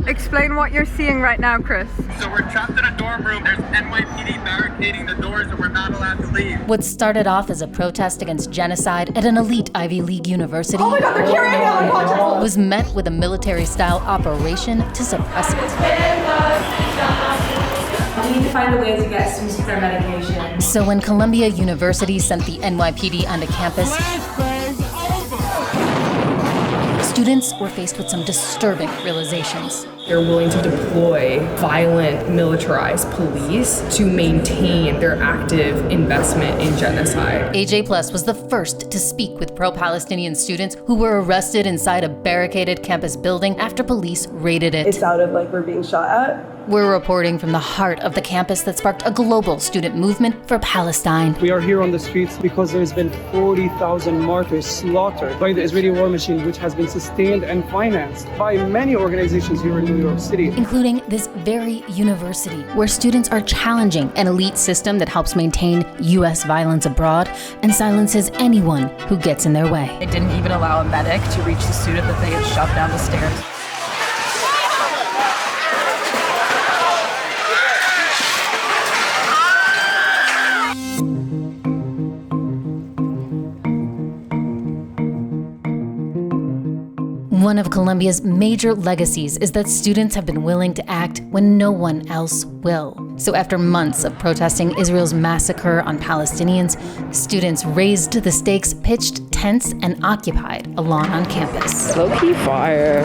Explain what you're seeing right now, Chris. So we're trapped in a dorm room. There's NYPD barricading the doors and we're not allowed to leave. What started off as a protest against genocide at an elite Ivy League university Oh my God, they're carrying out was met with a military-style operation to suppress it. We need to find a way to get students their medication. So when Columbia University sent the NYPD onto campus, students were faced with some disturbing realizations. They're willing to deploy violent, militarized police to maintain their active investment in genocide. AJ Plus was the first to speak with pro-Palestinian students who were arrested inside a barricaded campus building after police raided it. It sounded like we're being shot at. We're reporting from the heart of the campus that sparked a global student movement for Palestine. We are here on the streets because there's been 40,000 martyrs slaughtered by the Israeli war machine, which has been sustained and financed by many organizations here in New York City. Including this very university, where students are challenging an elite system that helps maintain U.S. violence abroad and silences anyone who gets in their way. They didn't even allow a medic to reach the student that they had shoved down the stairs. One of Columbia's major legacies is that students have been willing to act when no one else will. So after months of protesting Israel's massacre on Palestinians, students raised the stakes, pitched tents, and occupied a lawn on campus. Low-key fire.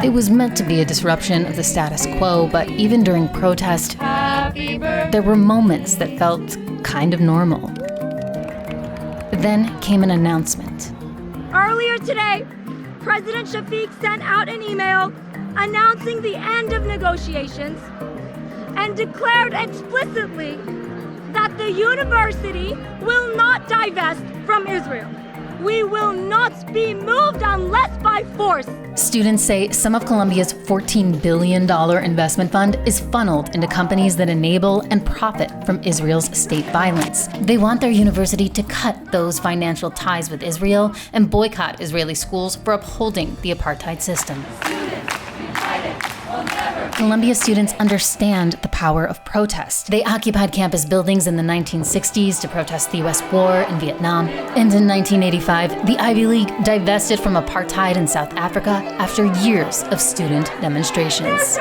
It was meant to be a disruption of the status quo, but even during protest, there were moments that felt kind of normal. Then came an announcement. Earlier today, President Shafiq sent out an email announcing the end of negotiations and declared explicitly that the university will not divest from Israel. We will not be moved unless by force. Students say some of Columbia's $14 billion investment fund is funneled into companies that enable and profit from Israel's state violence. They want their university to cut those financial ties with Israel and boycott Israeli schools for upholding the apartheid system. Columbia students understand the power of protest. They occupied campus buildings in the 1960s to protest the US war in Vietnam. And in 1985, the Ivy League divested from apartheid in South Africa after years of student demonstrations.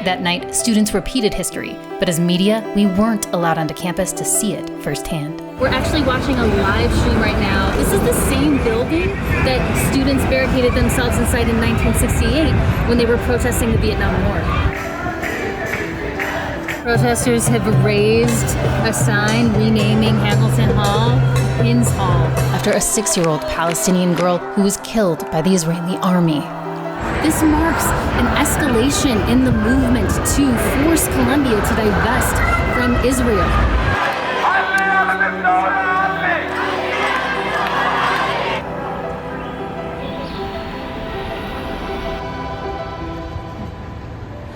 That night, students repeated history, but as media, we weren't allowed onto campus to see it firsthand. We're actually watching a live stream right now. This is the same building that students barricaded themselves inside in 1968 when they were protesting the Vietnam War. Protesters have raised a sign renaming Hamilton Hall Hinds Hall after a 6-year-old Palestinian girl who was killed by the Israeli army. This marks an escalation in the movement to force Columbia to divest from Israel.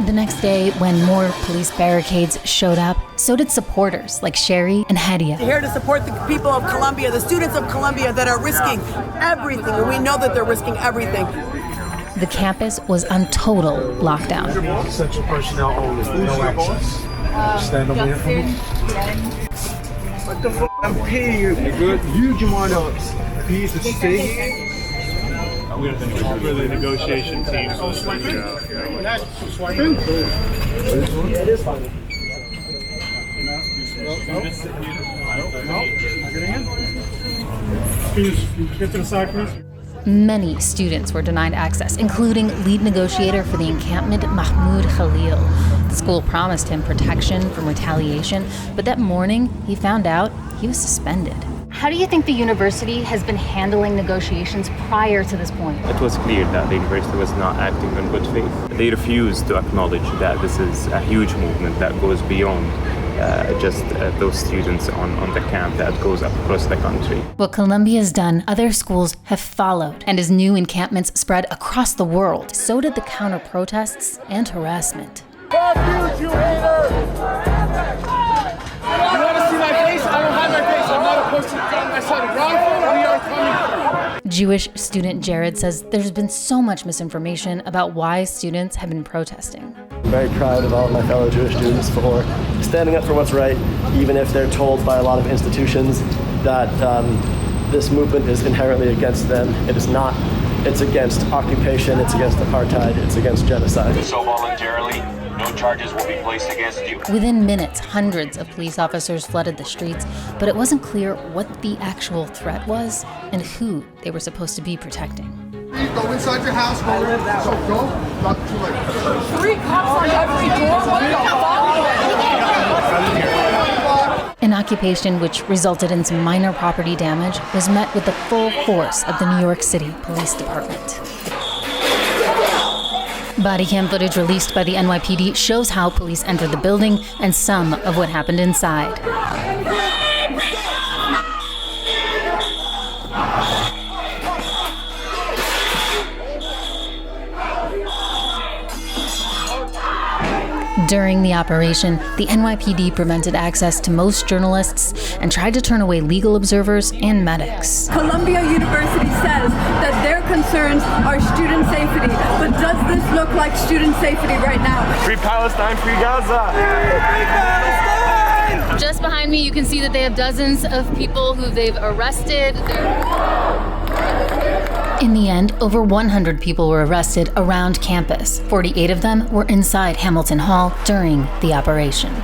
The next day, when more police barricades showed up, so did supporters like Sherry and Hadia. We're here to support the people of Columbia, the students of Columbia that are risking everything, and we know that they're risking everything. The campus was on total lockdown. Essential personnel only, no access. Stand over here for me. What the fuck? I'm paying you. You good? Huge amount of fees to stay here. We're the negotiation team. It is fine. Get to the side, please. Many students were denied access, including lead negotiator for the encampment, Mahmoud Khalil. The school promised him protection from retaliation, but that morning he found out he was suspended. How do you think the university has been handling negotiations prior to this point? It was clear that the university was not acting in good faith. They refused to acknowledge that this is a huge movement that goes beyond just those students on the camp, that goes across the country. What Columbia's done, other schools have followed, and as new encampments spread across the world, so did the counter-protests and harassment. Fuck you, you haters! You want to see my face? I don't have my face. I'm not a person. I said, wrongful, we are coming. Jewish student Jared says there's been so much misinformation about why students have been protesting. I'm very proud of all of my fellow Jewish students for standing up for what's right, even if they're told by a lot of institutions that this movement is inherently against them. It is not. It's against occupation, it's against apartheid, it's against genocide. So voluntarily, no charges will be placed against you. Within minutes, hundreds of police officers flooded the streets, but it wasn't clear what the actual threat was and who they were supposed to be protecting. Go inside your house, go in. So go, not too late. 3 cops on every door, what the fuck? An occupation which resulted in some minor property damage was met with the full force of the New York City Police Department. Body cam footage released by the NYPD shows how police entered the building and some of what happened inside. During the operation, the NYPD prevented access to most journalists and tried to turn away legal observers and medics. Columbia University says that their concerns are student safety, but does this look like student safety right now? Free Palestine, free Gaza! Free Palestine! Just behind me, you can see that they have dozens of people who they've arrested. In the end, over 100 people were arrested around campus. 48 of them were inside Hamilton Hall during the operation.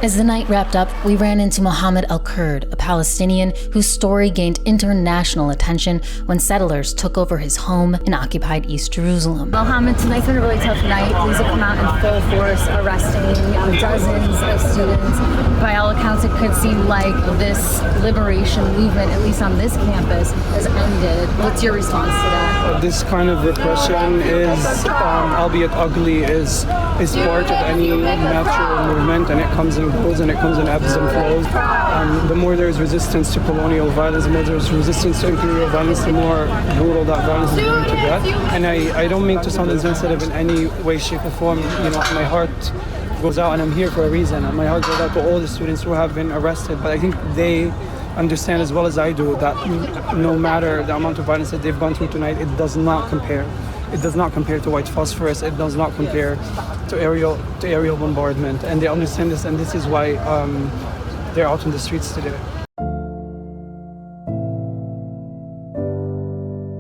As the night wrapped up, we ran into Mohammed Al-Kurd, a Palestinian whose story gained international attention when settlers took over his home in occupied East Jerusalem. Mohammed, tonight's been a really tough night. Police have come out in full force, arresting dozens of students. By all accounts, it could seem like this liberation movement, at least on this campus, has ended. What's your response to that? This kind of repression is, albeit ugly, is part of any natural movement, and it comes and goes, and it comes in ebbs and flows. The more there's resistance to colonial violence, the more there's resistance to imperial violence, the more brutal that violence is going to get. And I don't mean to sound insensitive in any way, shape, or form. You know, my heart goes out, and I'm here for a reason. And my heart goes out to all the students who have been arrested. But I think they understand as well as I do that no matter the amount of violence that they've gone through tonight, it does not compare. It does not compare to white phosphorus. It does not compare to aerial bombardment. And they understand this, and this is why they're out in the streets today.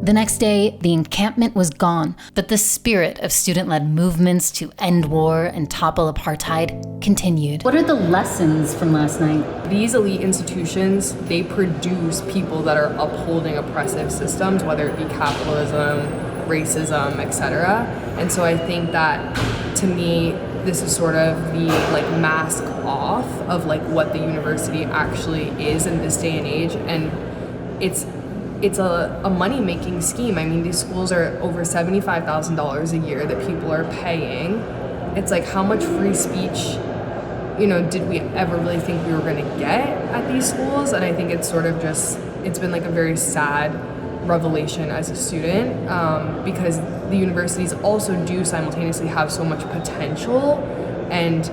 The next day, the encampment was gone, but the spirit of student-led movements to end war and topple apartheid continued. What are the lessons from last night? These elite institutions, they produce people that are upholding oppressive systems, whether it be capitalism, racism, etc. And so I think that, to me, this is sort of the mask off of what the university actually is in this day and age. And it's a money-making scheme. I mean, these schools are over $75,000 a year that people are paying. It's how much free speech, did we ever really think we were going to get at these schools? And I think it's sort of it's been a very sad revelation as a student, because the universities also do simultaneously have so much potential and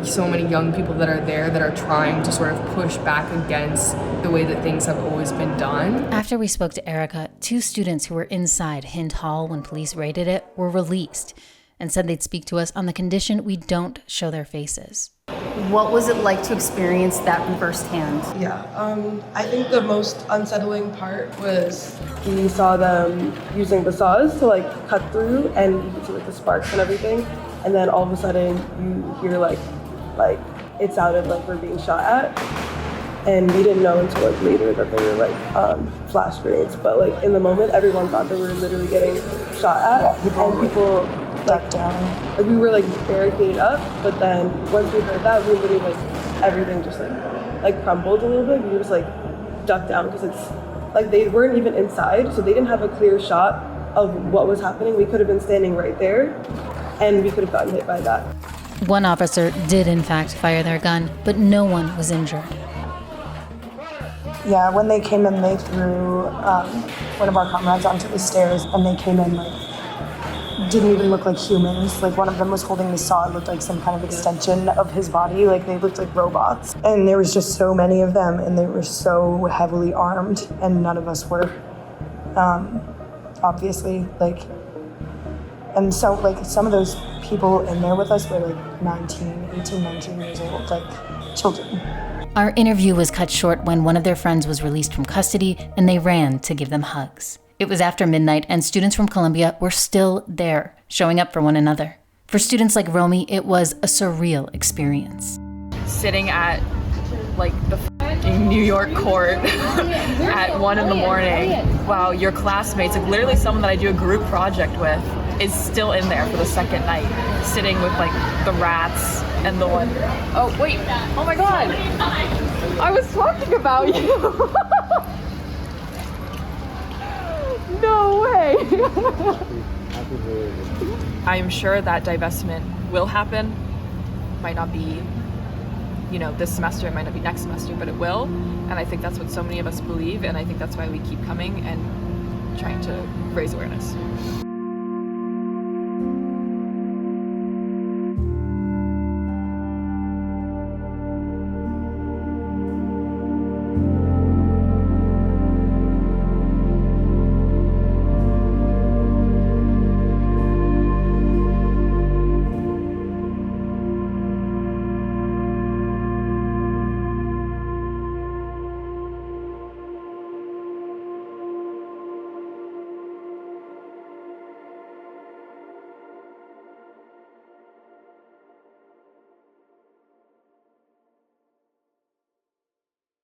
so many young people that are there that are trying to sort of push back against the way that things have always been done. After we spoke to Erica, 2 students who were inside Hind Hall when police raided it were released and said they'd speak to us on the condition we don't show their faces. What was it like to experience that firsthand? Yeah, I think the most unsettling part was we saw them using the saws to cut through, and you could see the sparks and everything, and then all of a sudden you hear it sounded like we're being shot at, and we didn't know until later that they were flash grenades. But in the moment, everyone thought they were literally getting shot at, and people ducked down. We were barricaded up, but then once we heard that, we literally everything just crumbled a little bit. We just ducked down because it's they weren't even inside, so they didn't have a clear shot of what was happening. We could have been standing right there, and we could have gotten hit by that. One officer did in fact fire their gun, but no one was injured. Yeah, when they came in, they threw one of our comrades onto the stairs, and they came in didn't even look like humans. One of them was holding the saw. It looked like some kind of extension of his body. They looked like robots. And there was just so many of them, and they were so heavily armed, and none of us were obviously, like, and so, like, some of those people in there with us were, like, 19 years old, like, children. Our interview was cut short when one of their friends was released from custody, and they ran to give them hugs. It was after midnight, and students from Columbia were still there, showing up for one another. For students like Romy, it was a surreal experience. Sitting at, like, the f***ing New York court at 1 in the morning while your classmates, like literally someone that I do a group project with, is still in there for the second night, sitting with, like, the rats and the one. Oh, wait. Oh, my God. I was talking about you. No way. I'm sure that divestment will happen. Might not be, this semester, it might not be next semester, but it will. And I think that's what so many of us believe, and I think that's why we keep coming and trying to raise awareness.